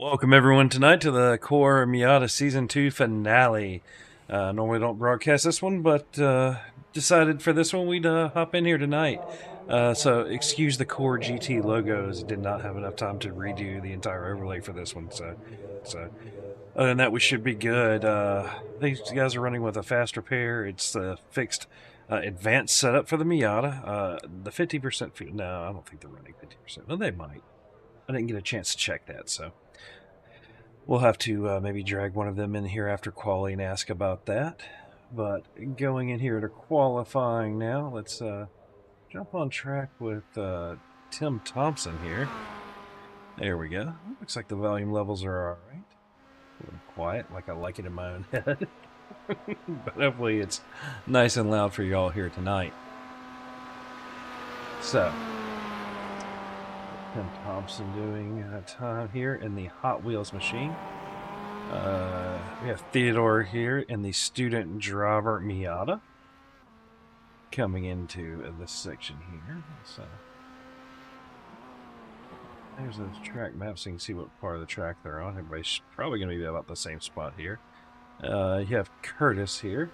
Welcome everyone tonight to the CORE Miata Season 2 finale. Normally don't broadcast this one, but decided for this one we'd hop in here tonight. So excuse the CORE GT logos. Did not have enough time to redo the entire overlay for this one. So other than that, we should be good. These guys are running with a fast repair. It's a fixed advanced setup for the Miata. The 50% fee. No, I don't think they're running 50%. Well, they might. I didn't get a chance to check that, so we'll have to maybe drag one of them in here after quali and ask about that. But going in here to qualifying now, let's jump on track with Tim Thompson here. There we go. Looks like the volume levels are all right. A little quiet, like I like it in my own head. But hopefully it's nice and loud for y'all here tonight. So, Tim Thompson doing time here in the Hot Wheels machine. We have Theodore here in the student driver Miata coming into this section here. So there's those track maps so you can see what part of the track they're on. Everybody's probably going to be about the same spot here. You have Curtis here.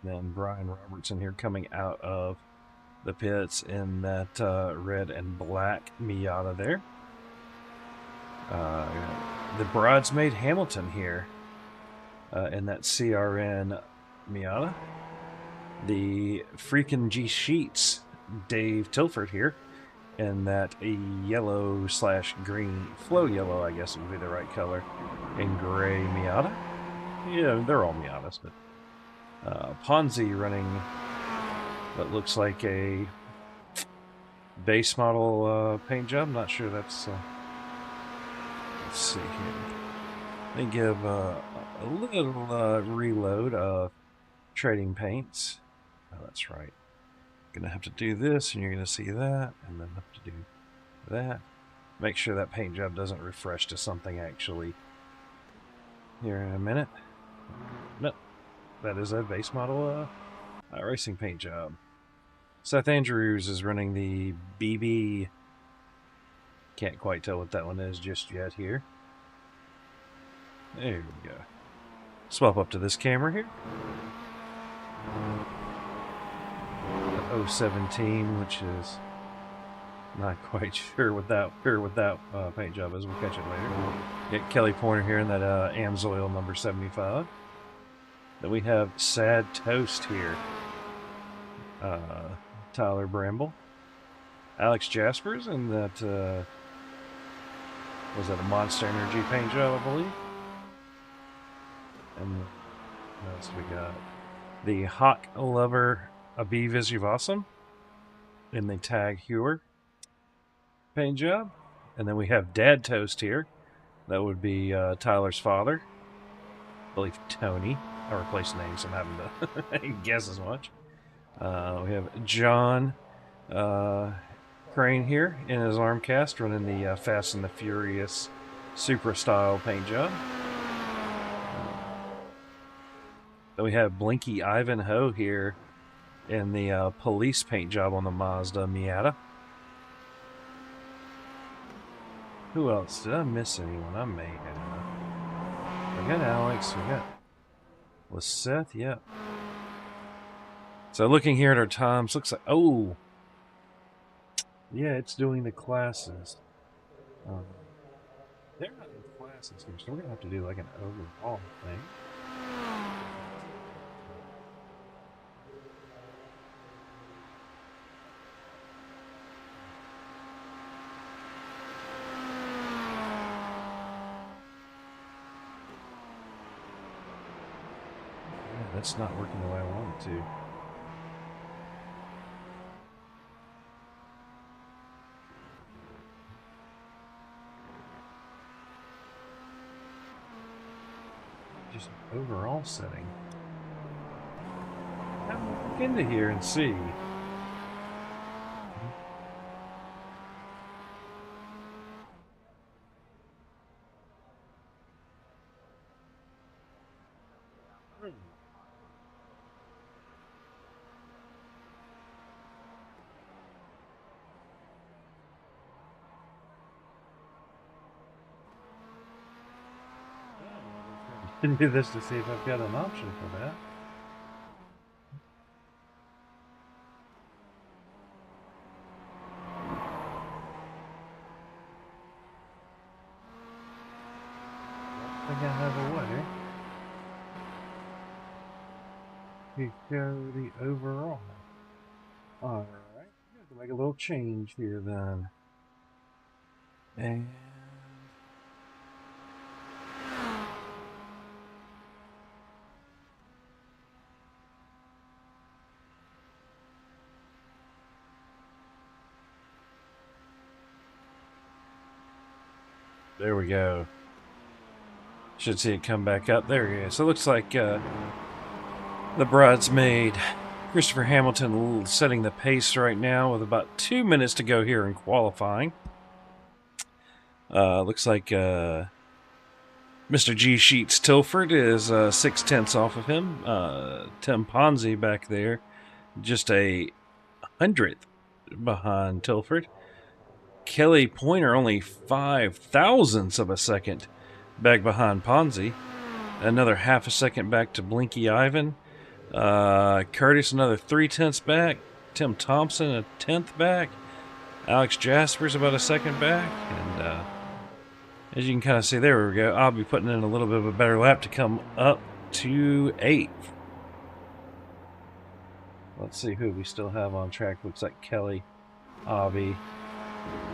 Then Brian Robertson here coming out of the pits in that red and black Miata there. The bridesmaid Hamilton here in that CRN Miata. The freaking G Sheets Dave Tilford here in that yellow / green, flow yellow, I guess would be the right color, in gray Miata. Yeah, they're all Miatas, but Ponzi running what looks like a base model paint job. Not sure that's. Let's see here. They give a little reload of trading paints. Oh, that's right. Gonna have to do this, and you're gonna see that, and then have to do that. Make sure that paint job doesn't refresh to something actually here in a minute. No, that is a base model iRacing paint job. Seth Andrews is running the BB. Can't quite tell what that one is just yet here. There we go. Swap up to this camera here. The 017, which is not quite sure what that paint job is. We'll catch it later. Get Kelly Pointer here in that Amsoil number 75. Then we have Sad Toast here. Tyler Bramble. Alex Jaspers in that, was that a Monster Energy paint job, I believe? And what else we got? The Hawk Lover Abiy Visivasam in the Tag Heuer paint job. And then we have Dad Toast here. That would be Tyler's father. I believe Tony. I replaced names, so I'm having to guess as much. We have John Crane here in his arm cast running the Fast and the Furious Supra style paint job. Then we have Blinky Ivanhoe here in the police paint job on the Mazda Miata. Who else? Did I miss anyone? I may have. We got Alex. We got Seth. Yep. So looking here at our times, looks like, oh, yeah, it's doing the classes. They're not in classes here, so we're going to have to do like an overall thing. Yeah, that's not working the way I want it to. Just overall setting. I'll look into here and see. to do this to see if I've got an option for that. I think I have a way to go the overall. Alright, I'm going to make a little change here then. And there we go. Should see it come back up. There he is. So it looks like the bridesmaid Christopher Hamilton setting the pace right now with about 2 minutes to go here in qualifying. Looks like Mr. G Sheets Tilford is 6/10 off of him. Tim Ponzi back there, just a 100th behind Tilford. Kelly Pointer only 0.005 of a second back behind Ponzi. Another half a second back to Blinky Ivan. Curtis another 0.3 back. Tim Thompson a 10th back. Alex Jasper's about a second back. And as you can kind of see, there we go. I'll be putting in a little bit of a better lap to come up to 8th. Let's see who we still have on track. Looks like Kelly, Avi,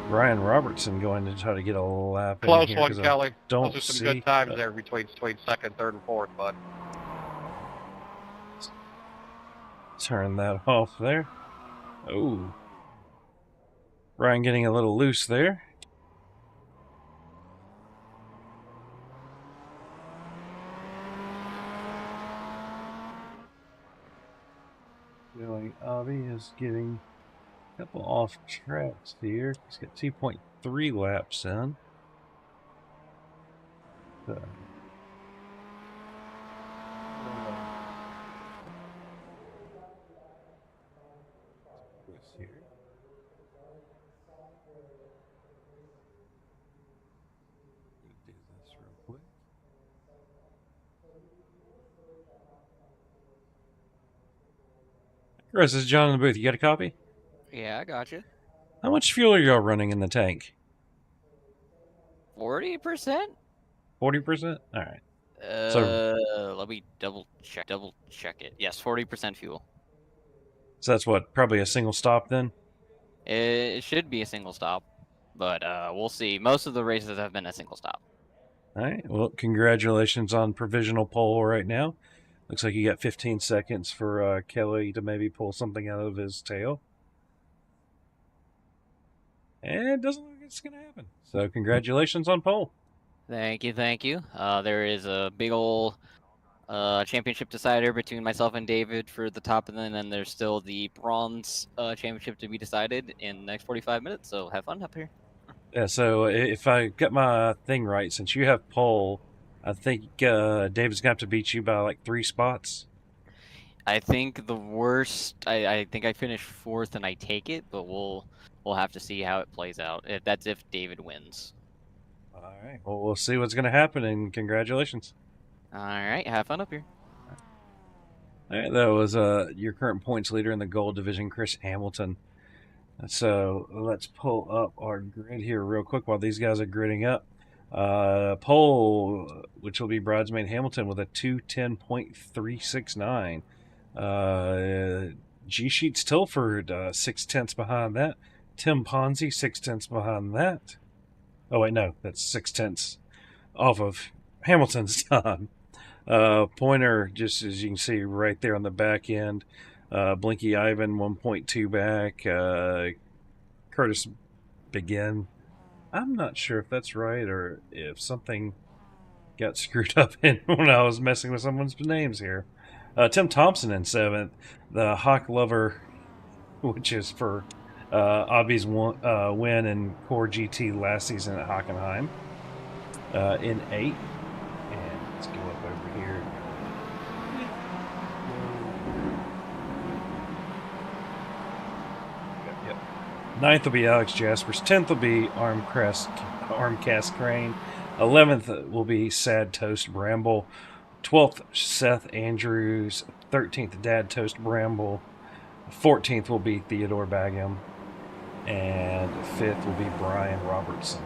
Ryan Robertson going to try to get a lap Close in here. one, Kelly. Don't Those are some see good times there between second, third, and fourth, bud. Turn that off there. Oh. Ryan getting a little loose there. Feeling Avi is getting a couple off tracks here. He's got 2.3 laps in. So. Here. Do this real quick. Chris, this is John in the booth. You got a copy? Yeah, I got you. How much fuel are y'all running in the tank? 40%? 40%? All right. Let me double check it. Yes, 40% fuel. So that's what, probably a single stop then? It should be a single stop, but we'll see. Most of the races have been a single stop. All right. Well, congratulations on provisional pole right now. Looks like you got 15 seconds for Kelly to maybe pull something out of his tail. And it doesn't look like it's going to happen. So congratulations on pole. Thank you. There is a big old championship decider between myself and David for the top, and then there's still the bronze championship to be decided in the next 45 minutes, so have fun up here. Yeah, so if I got my thing right, since you have pole, I think David's going to have to beat you by like 3 spots. I think the worst, I think I finished 4th and I take it, but we'll have to see how it plays out. That's if David wins. All right. Well, we'll see what's going to happen, and congratulations. All right. Have fun up here. All right, that was your current points leader in the gold division, Chris Hamilton. So let's pull up our grid here real quick while these guys are gridding up. Pole, which will be Bridesmaid Hamilton with a 2:10.369. G Sheets Tilford, 6/10 behind that. Tim Ponzi, 6/10 behind that. Oh, wait, no, that's 6/10 off of Hamilton's time. Pointer, just as you can see right there on the back end. Blinky Ivan, 1.2 back. Curtis Begin. I'm not sure if that's right or if something got screwed up in when I was messing with someone's names here. Tim Thompson in 7th. The Hawk Lover, which is for Obby's win in Core GT last season at Hockenheim, in 8th. And let's go up over here. Yep. 9th will be Alex Jaspers. 10th will be Armcast Crane. 11th will be Sad Toast Bramble. 12th, Seth Andrews. 13th, Dad Toast Bramble. 14th will be Theodore Bagham. And 5th will be Brian Robertson.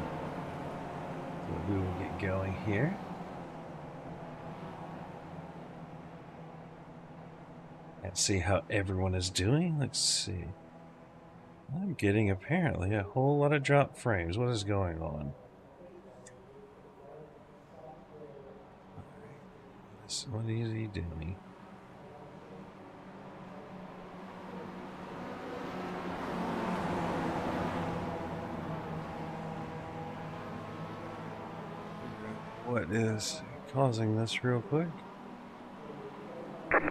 So we will get going here. And see how everyone is doing. Let's see. I'm getting apparently a whole lot of drop frames. What is going on? Alright. What is he doing? What is causing this real quick?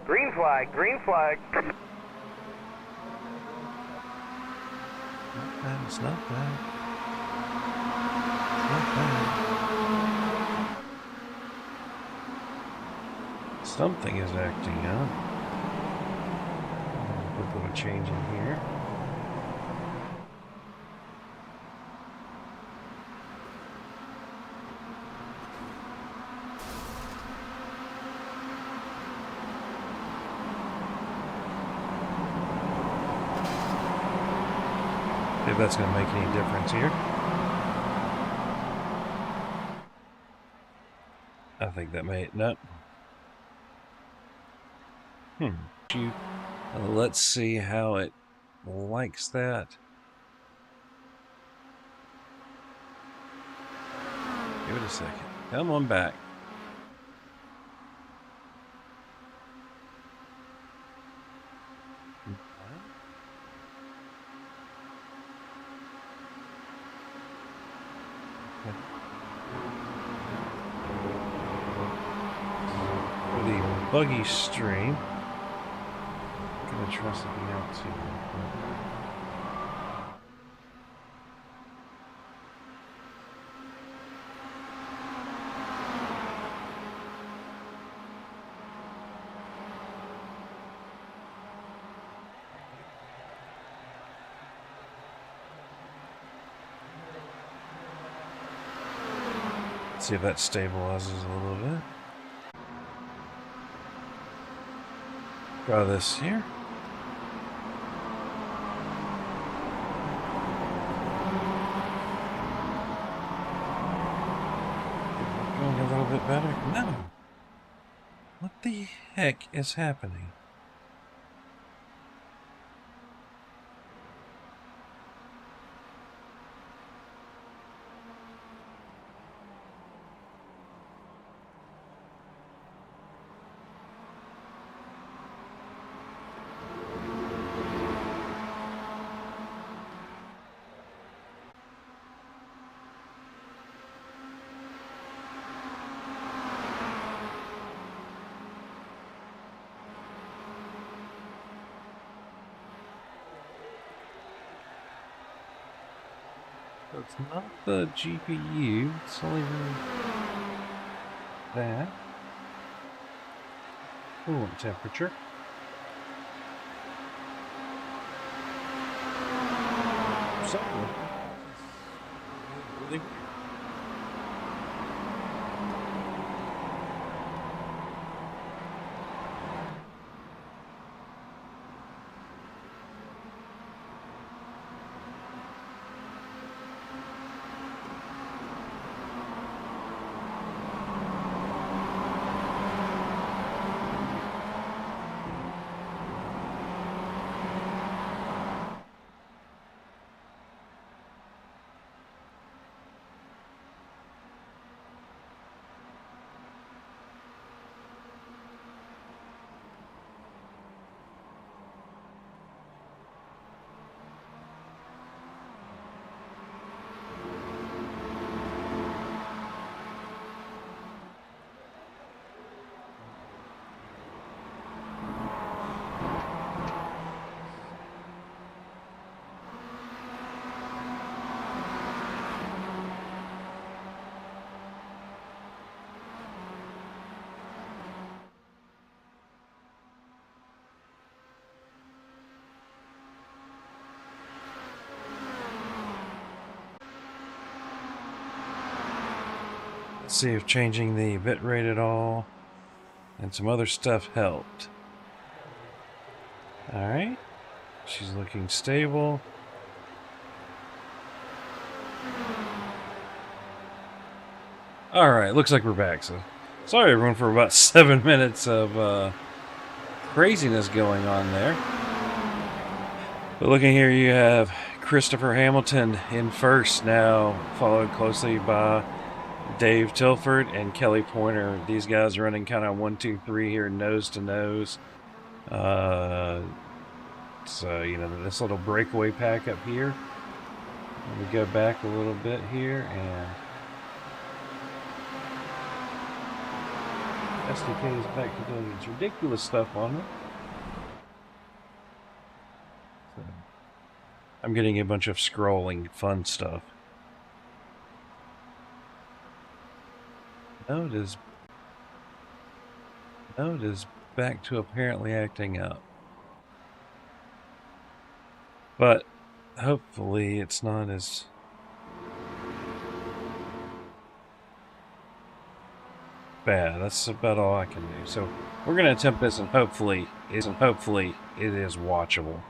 Green flag, green flag. Not bad, it's not bad. It's not bad. Something is acting up. Quick little change in here. If that's going to make any difference here. I think that may not. Let's see how it likes that. Give it a second. Come on back. For the buggy stream, I'm gonna try something else here. See if that stabilizes a little bit. Try this here. Going a little bit better? No. What the heck is happening? It's not the GPU, it's only that. Coolant temperature. Something. Really weird. See if changing the bit rate at all And some other stuff helped. Alright. She's looking stable. Alright, looks like we're back. So, sorry everyone for about 7 minutes of craziness going on there. But looking here, you have Christopher Hamilton in first now, followed closely by Dave Tilford and Kelly Pointer. These guys running kind of 1, 2, 3 here, nose to nose. So, you know, this little breakaway pack up here. We go back a little bit here, and SDK is back to doing its ridiculous stuff on it. So, I'm getting a bunch of scrolling fun stuff. Note is back to apparently acting up. But hopefully it's not as bad. That's about all I can do. So we're going to attempt this, and hopefully it is watchable.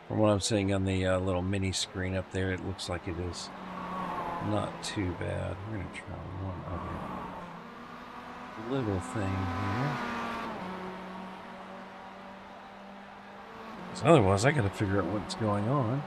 From what I'm seeing on the little mini screen up there, it looks like it is not too bad. We're going to try one other little thing here. So otherwise, I got to figure out what's going on.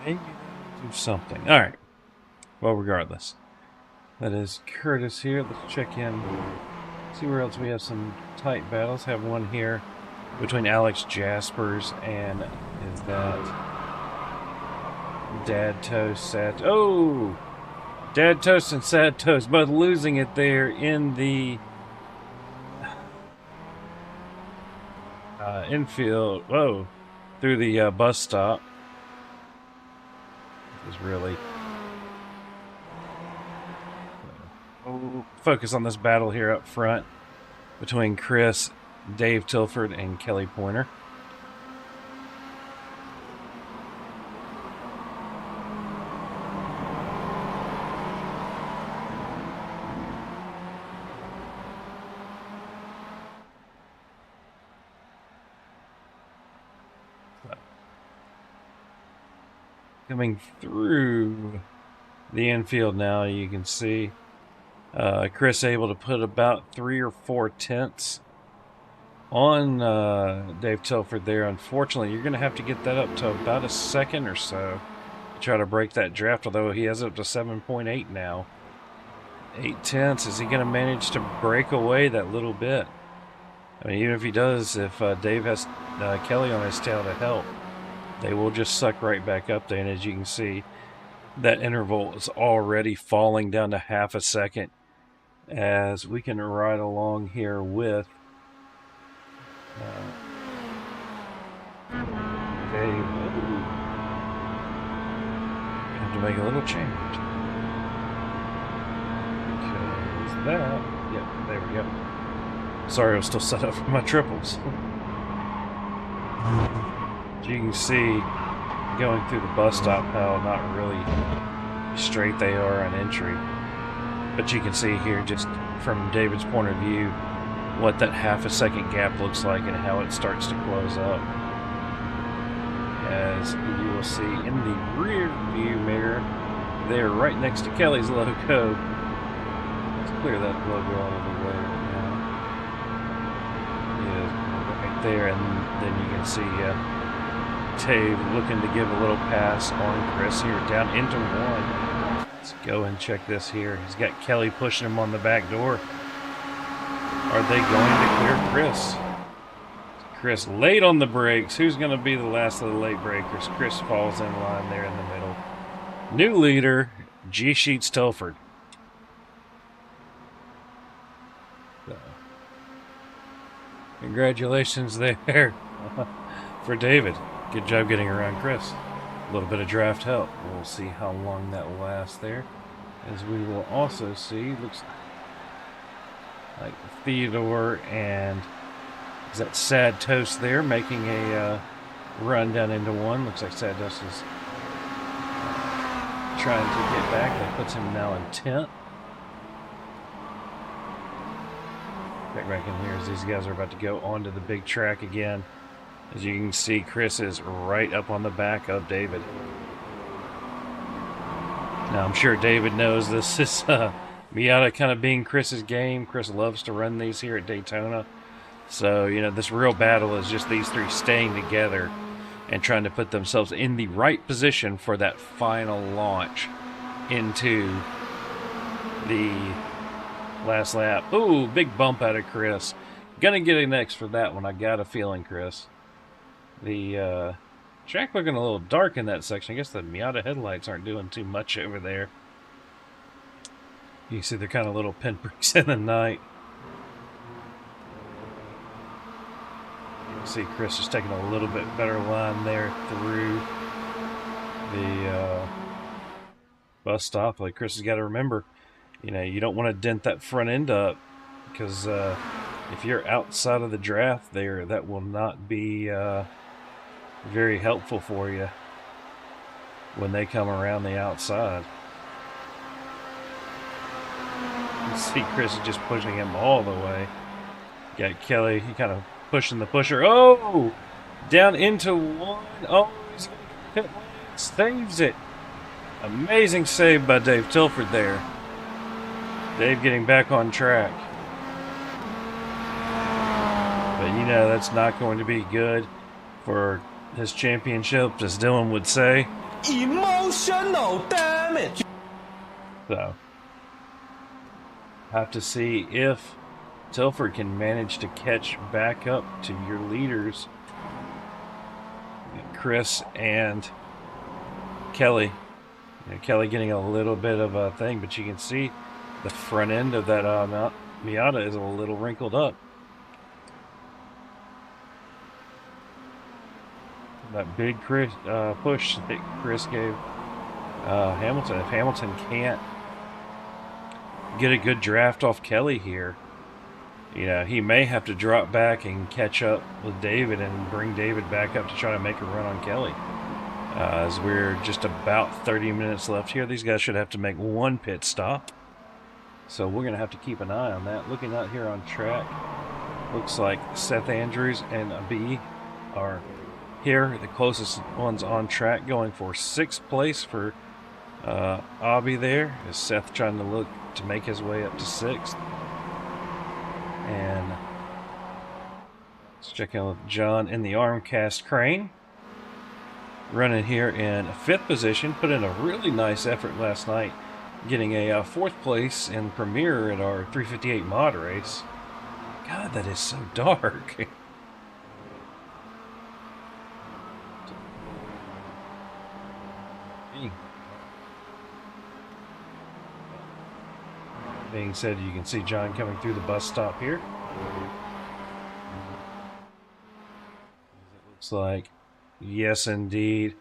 Maybe do something. Alright. Well, regardless. That is Curtis here. Let's check in. See where else we have some tight battles. Have one here between Alex Jaspers and is that Dad Toast, Sad... Oh! Dad Toast and Sad Toast both losing it there in the infield. Whoa. Through the bus stop. Is really focus on this battle here up front between Chris, Dave Tilford, and Kelly Pointer. Coming through the infield now, you can see Chris able to put about 3 or 4 tenths on Dave Tilford there. Unfortunately, you're going to have to get that up to about a second or so to try to break that draft, although he has it up to 7.8 now. 8 tenths. Is he going to manage to break away that little bit? I mean, even if he does, if Dave has Kelly on his tail to help, they will just suck right back up there. And as you can see, that interval is already falling down to half a second as we can ride along here with Dave. Have to make a little change. Because that, yep, there we go. Sorry, I was still set up for my triples. As you can see, going through the bus stop, how not really straight they are on entry. But you can see here, just from David's point of view, what that half a second gap looks like and how it starts to close up. As you will see in the rear view mirror, there right next to Kelly's logo. Let's clear that logo out of the way right now. Yeah, right there, and then you can see Dave looking to give a little pass on Chris here, down into 1. Let's go and check this here. He's got Kelly pushing him on the back door. Are they going to clear Chris? Chris late on the brakes. Who's going to be the last of the late breakers? Chris falls in line there in the middle. New leader, G. Sheets Telford. Congratulations there for David. Good job getting around Chris. A little bit of draft help. We'll see how long that lasts there. As we will also see, looks like Theodore and is that Sad Toast there making a run down into one. Looks like Sad Toast is trying to get back. That puts him now in 10th. Check back in here as these guys are about to go onto the big track again. As you can see, Chris is right up on the back of David. Now, I'm sure David knows this is Miata kind of being Chris's game. Chris loves to run these here at Daytona. So, you know, this real battle is just these three staying together and trying to put themselves in the right position for that final launch into the last lap. Ooh, big bump out of Chris. Gonna get an X for that one. I got a feeling, Chris. The track looking a little dark in that section. I guess the Miata headlights aren't doing too much over there. You can see they're kind of little pinpricks in the night. You can see Chris is taking a little bit better line there through the bus stop. Like Chris has got to remember, you know, you don't want to dent that front end up because if you're outside of the draft there, that will not be very helpful for you when they come around the outside. You see Chris is just pushing him all the way. Got Kelly, he kind of pushing the pusher. Oh! Down into one. Oh, he's going to pit lane. Saves it. Amazing save by Dave Tilford there. Dave getting back on track. But you know that's not going to be good for his championship, as Dylan would say. Emotional damage. So, have to see if Tilford can manage to catch back up to your leaders, Chris and Kelly. You know, Kelly getting a little bit of a thing, but you can see the front end of that Miata is a little wrinkled up. That big push that Chris gave Hamilton. If Hamilton can't get a good draft off Kelly here, you know, he may have to drop back and catch up with David and bring David back up to try to make a run on Kelly. As we're just about 30 minutes left here, these guys should have to make one pit stop. So we're going to have to keep an eye on that. Looking out here on track, looks like Seth Andrews and B are here, the closest ones on track, going for 6th place for Abby there. Is Seth trying to look to make his way up to 6th. And let's check out with John in the arm cast crane. Running here in 5th position, put in a really nice effort last night, getting a 4th place in Premier at our 358 mod race. God, that is so dark. Being said, you can see John coming through the bus stop here. It looks like, yes indeed,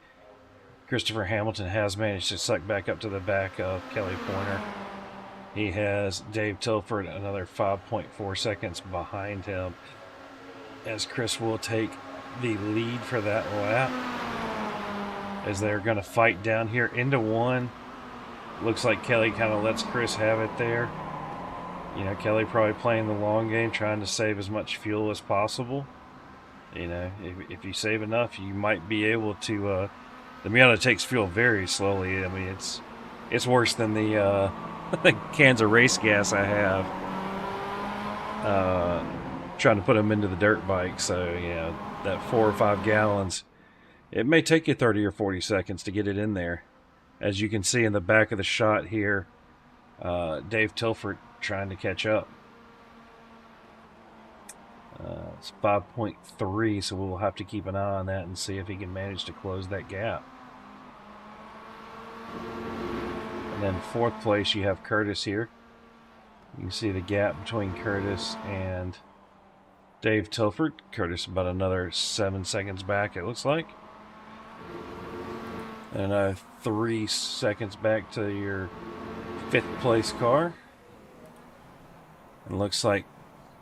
Christopher Hamilton has managed to suck back up to the back of Kelly Pointer. He has Dave Tilford another 5.4 seconds behind him, as Chris will take the lead for that lap, as they're going to fight down here into one. Looks like Kelly kind of lets Chris have it there. You know, Kelly probably playing the long game, trying to save as much fuel as possible. You know, if you save enough, you might be able to. The Miata takes fuel very slowly. I mean, it's worse than the cans of race gas I have. Trying to put them into the dirt bike. So, you know, that 4 or 5 gallons, it may take you 30 or 40 seconds to get it in there. As you can see in the back of the shot here, Dave Tilford trying to catch up. It's 5.3, so we'll have to keep an eye on that and see if he can manage to close that gap. And then 4th place, you have Curtis here. You can see the gap between Curtis and Dave Tilford, Curtis about another 7 seconds back, it looks like. And 3 seconds back to your 5th place car. And looks like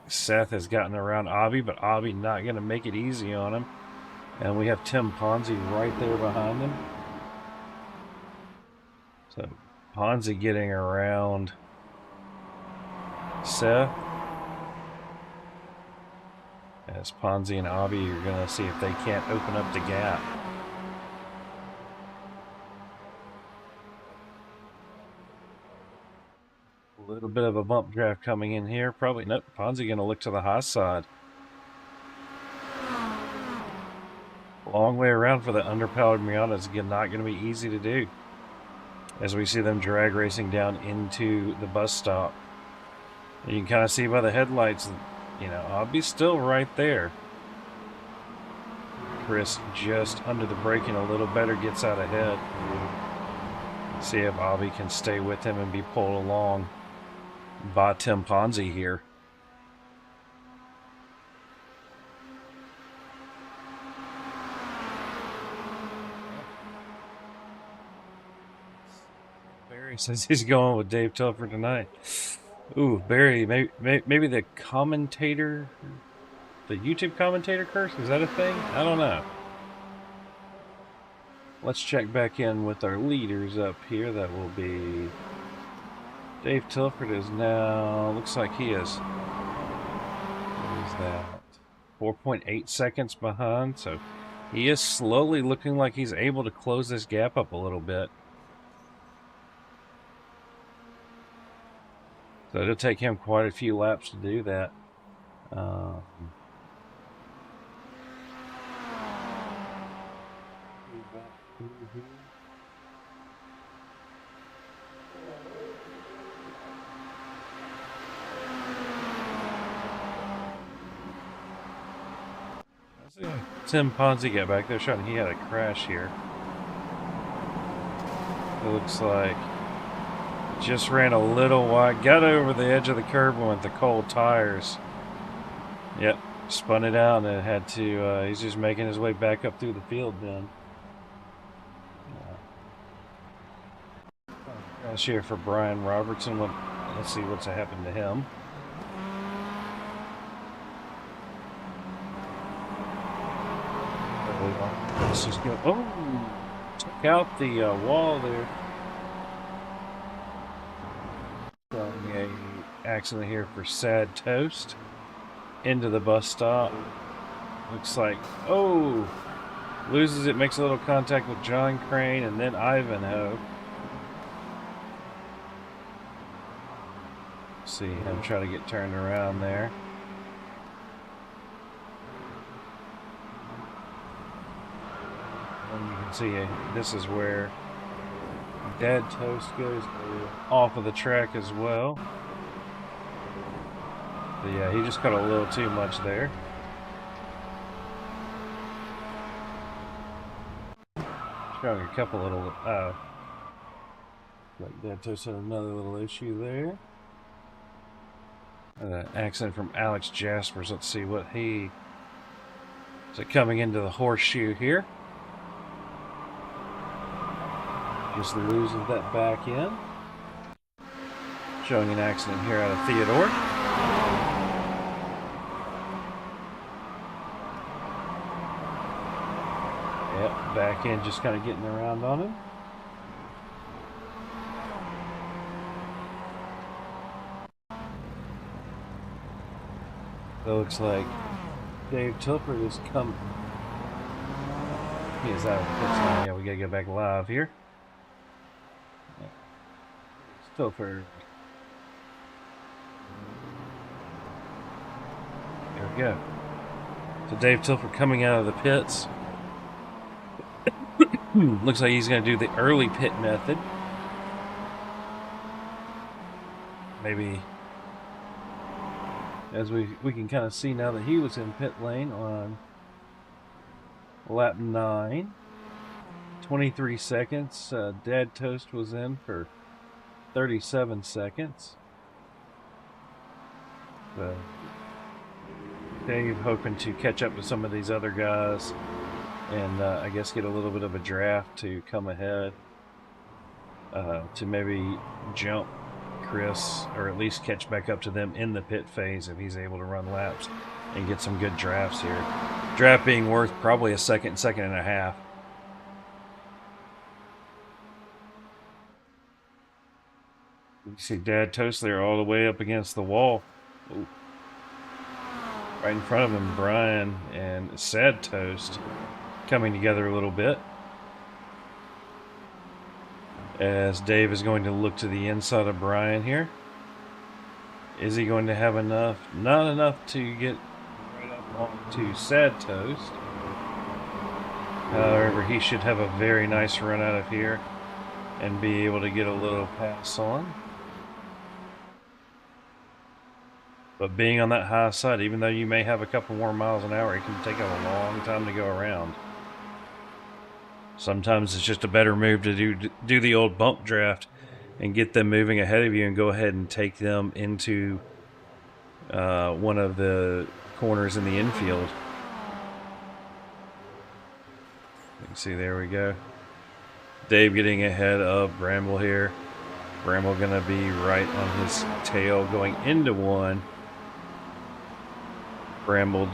Seth has gotten around Abby, but Abby not going to make it easy on him. And we have Tim Ponzi right there behind him. So Ponzi getting around Seth. As Ponzi and Abby are going to see if they can't open up the gap. A little bit of a bump draft coming in here. Probably, nope, Ponzi going to look to the high side. Long way around for the underpowered Miata is again not going to be easy to do. As we see them drag racing down into the bus stop. And you can kind of see by the headlights, you know, Abby's still right there. Chris just under the braking a little better, gets out ahead. See if Abby can stay with him and be pulled along by Tim Ponzi here. Barry says he's going with Dave Telford tonight. Ooh, Barry, maybe the commentator, the YouTube commentator curse? Is that a thing? I don't know. Let's check back in with our leaders up here. That will be Dave Tilford is now, looks like he is, what is that, 4.8 seconds behind, so he is slowly looking like he's able to close this gap up a little bit. So it'll take him quite a few laps to do that. Tim Ponzi got back there showing he had a crash here. It looks like just ran a little wide, got over the edge of the curb and with the cold tires. Yep, spun it out and had to, he's just making his way back up through the field then. Crash here for Brian Robertson. Let's see what's happened to him. Let's just go. Oh, took out the wall there. A accident here for Sad Toast. Into the bus stop. Looks like, oh, loses it, makes a little contact with John Crane and then Ivanhoe. See him try to get turned around there. And you can see this is where Dad Toast goes off of the track as well. But yeah, he just got a little too much there. Showing a couple little, like Dad Toast had another little issue there. Accident from Alex Jaspers. Let's see what he... So coming into the horseshoe here. Just loses that back end. Showing an accident here out of Theodore. Yep, back end just kind of getting around on him. It looks like Dave Tilford is coming. He is out of the pits now. Yeah, we gotta get back live here. Tilford. There we go. So Dave Tilford coming out of the pits. Looks like he's going to do the early pit method. Maybe, as we can kind of see now that he was in pit lane on lap 9. 23 seconds. Dad Toast was in for 37 seconds. So Dave hoping to catch up to some of these other guys and I guess get a little bit of a draft to come ahead to maybe jump Chris, or at least catch back up to them in the pit phase if he's able to run laps and get some good drafts here. Draft being worth probably a second and a half. You see Dad Toast there all the way up against the wall. Ooh. Right in front of him, Brian and Sad Toast coming together a little bit. As Dave is going to look to the inside of Brian here. Is he going to have enough? Not enough to get right up onto Sad Toast. However, he should have a very nice run out of here and be able to get a little pass on. But being on that high side, even though you may have a couple more miles an hour, it can take a long time to go around. Sometimes it's just a better move to do the old bump draft and get them moving ahead of you and go ahead and take them into one of the corners in the infield. You can see, there we go. Dave getting ahead of Bramble here. Bramble going to be right on his tail going into one. Bramble,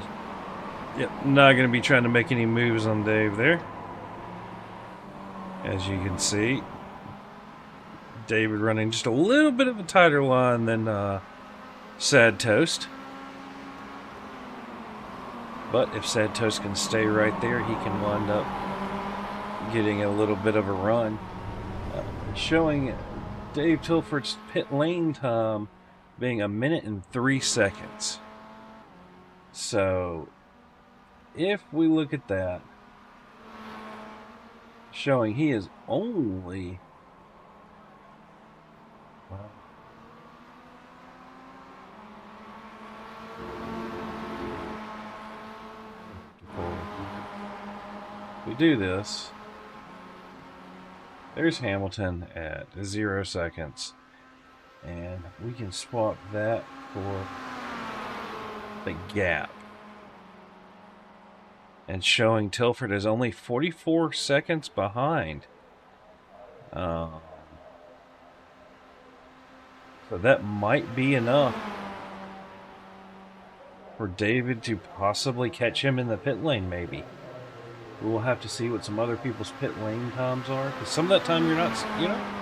yep, not going to be trying to make any moves on Dave there. As you can see, David running just a little bit of a tighter line than Sad Toast. But if Sad Toast can stay right there, he can wind up getting a little bit of a run. Showing Dave Tilford's pit lane time being 1 minute and 3 seconds. So, if we look at that, showing he is only... Well, we do this. There's Hamilton at 0 seconds. And we can swap that for the gap. And showing Tilford is only 44 seconds behind. So that might be enough for David to possibly catch him in the pit lane, maybe. We'll have to see what some other people's pit lane times are, because some of that time you're not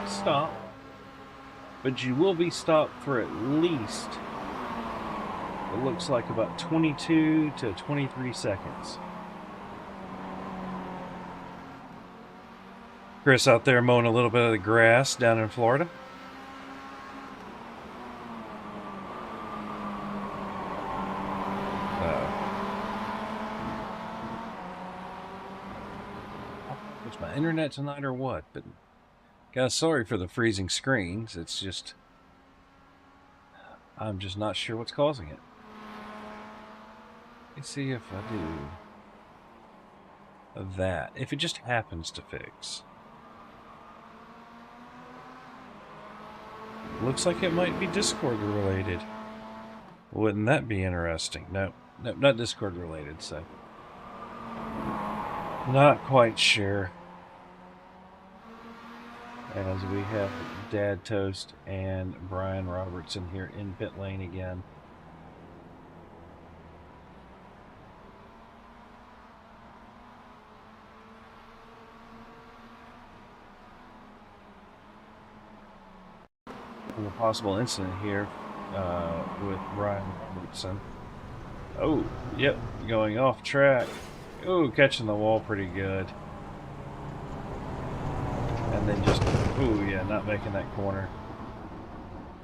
stopped, but you will be stopped for at least, it looks like, about 22 to 23 seconds. Chris out there mowing a little bit of the grass down in Florida. It's my internet tonight or what? But guys, sorry for the freezing screens. It's just, I'm just not sure what's causing it. Let's see if I do that. If it just happens to fix. Looks like it might be Discord related. Wouldn't that be interesting? No, not Discord related, so not quite sure. As we have Dad Toast and Brian Robertson here in pit lane again. A possible incident here with Brian Robertson. Oh, yep, going off track. Oh, catching the wall pretty good. And then just, ooh, yeah, not making that corner.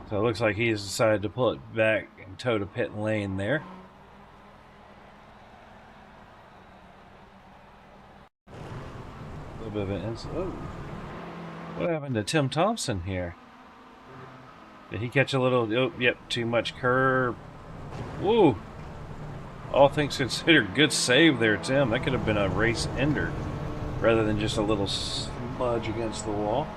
So it looks like he's decided to pull it back and toe to pit lane there. A little bit of an incident. Oh, what happened to Tim Thompson here? Did he catch a little... Oh, yep, too much curb. Woo! All things considered, good save there, Tim. That could have been a race ender rather than just a little smudge against the wall.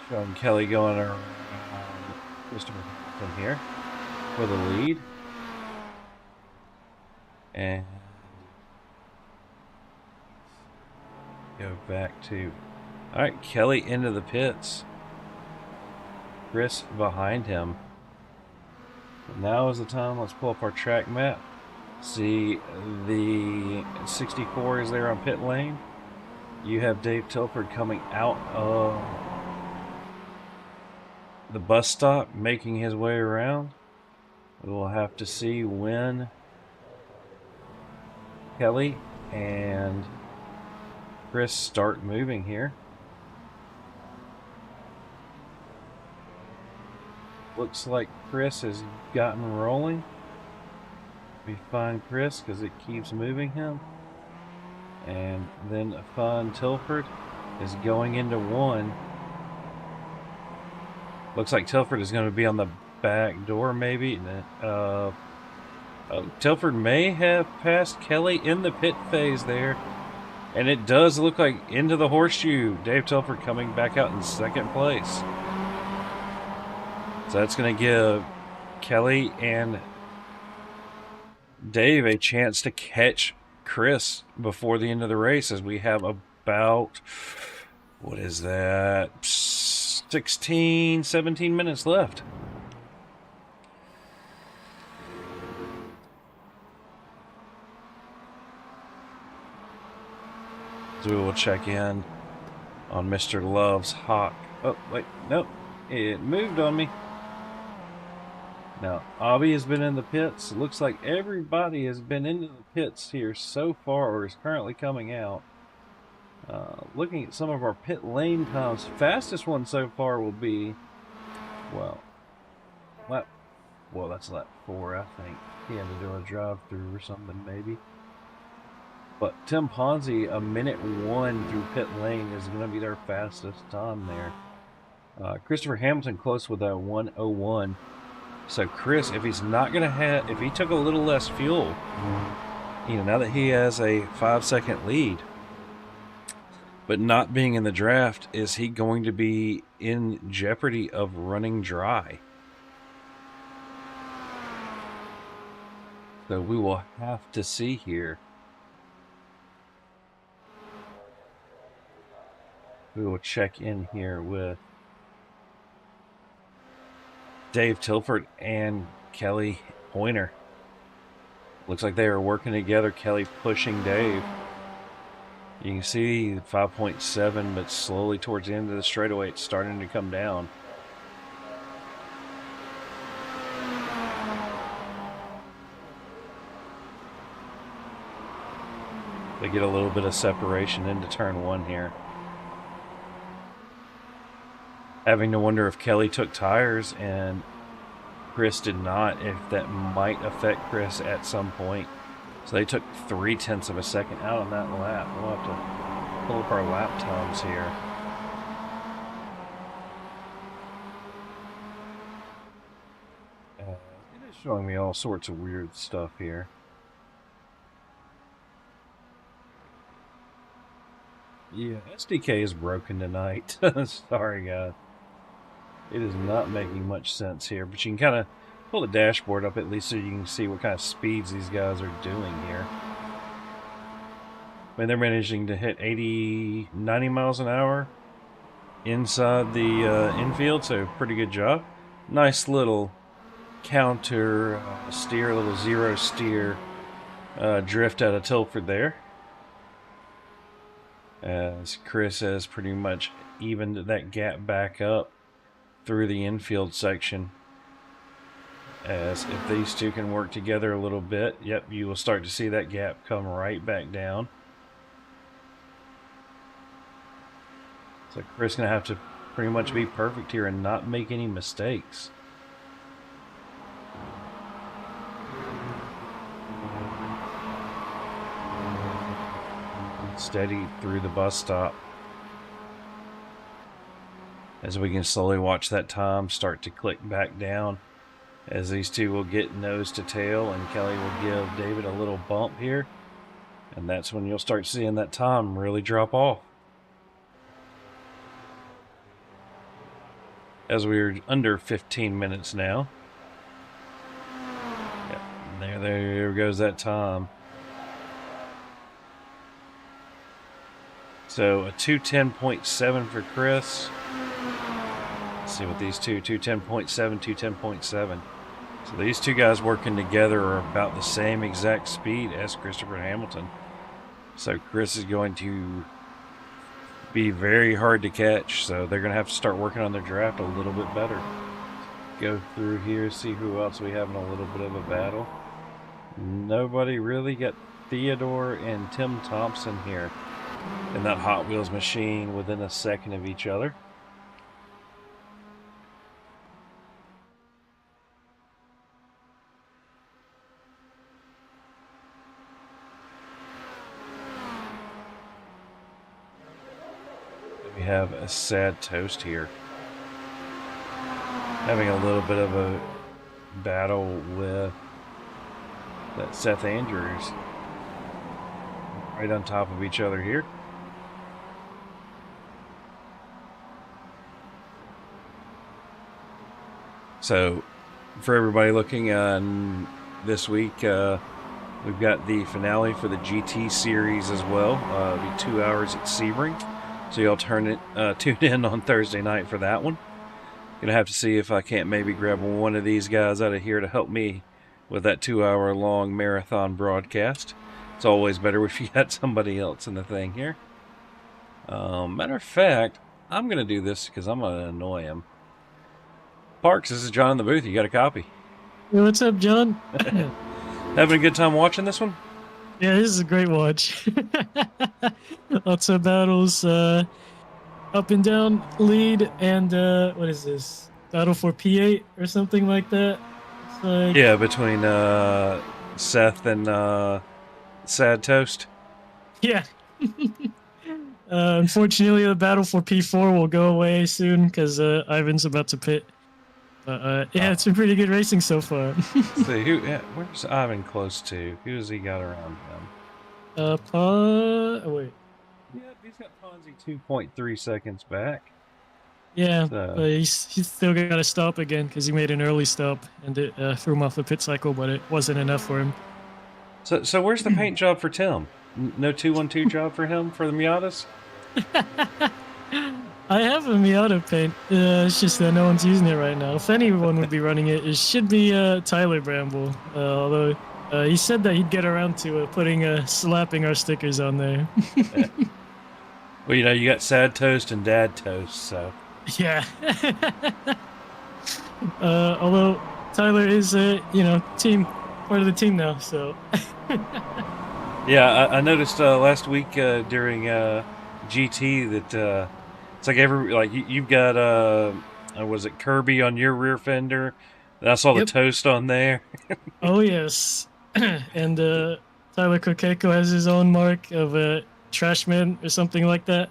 Showing Kelly going around Christopher Hamilton here. for the lead. And go back to... All right, Kelly into the pits. Chris behind him. Now is the time. Let's pull up our track map. See, the 64 is there on pit lane. You have Dave Tilford coming out of the bus stop, making his way around. We'll have to see when Kelly and Chris start moving here. Looks like Chris has gotten rolling. We find Chris because it keeps moving him. And then find Tilford is going into one. Looks like Tilford is going to be on the back door maybe. Tilford may have passed Kelly in the pit phase there. And it does look like into the horseshoe. Dave Tilford coming back out in second place. So that's going to give Kelly and Dave a chance to catch Chris before the end of the race, as we have about, what is that, 16, 17 minutes left. So we will check in on Mr. Love's Hawk. Oh, wait, nope. It moved on me. Now, Avi has been in the pits. It looks like everybody has been into the pits here so far, or is currently coming out. Looking at some of our pit lane times, fastest one so far will be, that's lap 4, I think. He had to do a drive-through or something, maybe. But Tim Ponzi, a minute 1 through pit lane is going to be their fastest time there. Christopher Hamilton close with a 1:01. So Chris, if he's not going to have, if he took a little less fuel, now that he has a 5-second lead, but not being in the draft, is he going to be in jeopardy of running dry? So we will have to see here. We will check in here with Dave Tilford and Kelly Pointer. Looks like they are working together. Kelly pushing Dave. You can see 5.7, but slowly towards the end of the straightaway, it's starting to come down. They get a little bit of separation into turn 1 here. Having to wonder if Kelly took tires and Chris did not, if that might affect Chris at some point. So they took 0.3 of a second out on that lap. We'll have to pull up our lap times here. It is showing me all sorts of weird stuff here. Yeah, SDK is broken tonight. Sorry, guys. It is not making much sense here, but you can kind of pull the dashboard up at least so you can see what kind of speeds these guys are doing here. I mean, they're managing to hit 80, 90 miles an hour inside the infield, so pretty good job. Nice little counter steer, a little zero steer drift out of Tilford there. As Chris has pretty much evened that gap back up through the infield section. As if these two can work together a little bit, yep, you will start to see that gap come right back down. So Chris is going to have to pretty much be perfect here and not make any mistakes. Steady through the bus stop. As we can slowly watch that time start to click back down, as these two will get nose to tail, and Kelly will give David a little bump here, and that's when you'll start seeing that time really drop off. As we're under 15 minutes now. There goes that Tom. So a 210.7 for Chris. Let's see what these two, 210.7, 210.7. So these two guys working together are about the same exact speed as Christopher Hamilton. So Chris is going to be very hard to catch. So they're going to have to start working on their draft a little bit better. Go through here, see who else we have in a little bit of a battle. Nobody really. Got Theodore and Tim Thompson here in that Hot Wheels machine within a second of each other. We have a Sad Toast here, having a little bit of a battle with that Seth Andrews, right on top of each other here. So for everybody looking on this week, we've got the finale for the GT series as well. It'll be 2 hours at Sebring. So y'all tune in on Thursday night for that one. Gonna have to see if I can't maybe grab one of these guys out of here to help me with that 2 hour long marathon broadcast. It's always better if you got somebody else in the thing here. Matter of fact, I'm gonna do this because I'm gonna annoy him. Parks, this is John in the booth. You got a copy? Hey, what's up, John? Having a good time watching this one? Yeah, this is a great watch. Lots of battles, up and down, lead, and what is this? Battle for P8 or something like that? It's like, Yeah, between Seth and Sad Toast. yeah. Unfortunately, the battle for P4 will go away soon because Ivan's about to pit. Yeah, it's been pretty good racing so far. See, where's Ivan close to? Who has he got around him? Oh, wait. Yeah, he's got Ponzi 2.3 seconds back. Yeah, So- but he's still got to stop again because he made an early stop and it threw him off the pit cycle, but it wasn't enough for him. So where's the paint job for Tim? No 212 job for him for the Miatas? I have a Miata paint. It's just that no one's using it right now. If anyone would be running it, it should be Tyler Bramble. Although he said that he'd get around to slapping our stickers on there. Well, you know, you got Sad Toast and Dad Toast, so. Yeah. Although Tyler is part of the team now, so. Yeah, I noticed last week during GT that it's like you've got was it Kirby on your rear fender? And I saw the Yep. Toast on there. Oh yes, and Tyler Kokeko has his own mark of a Trashman or something like that.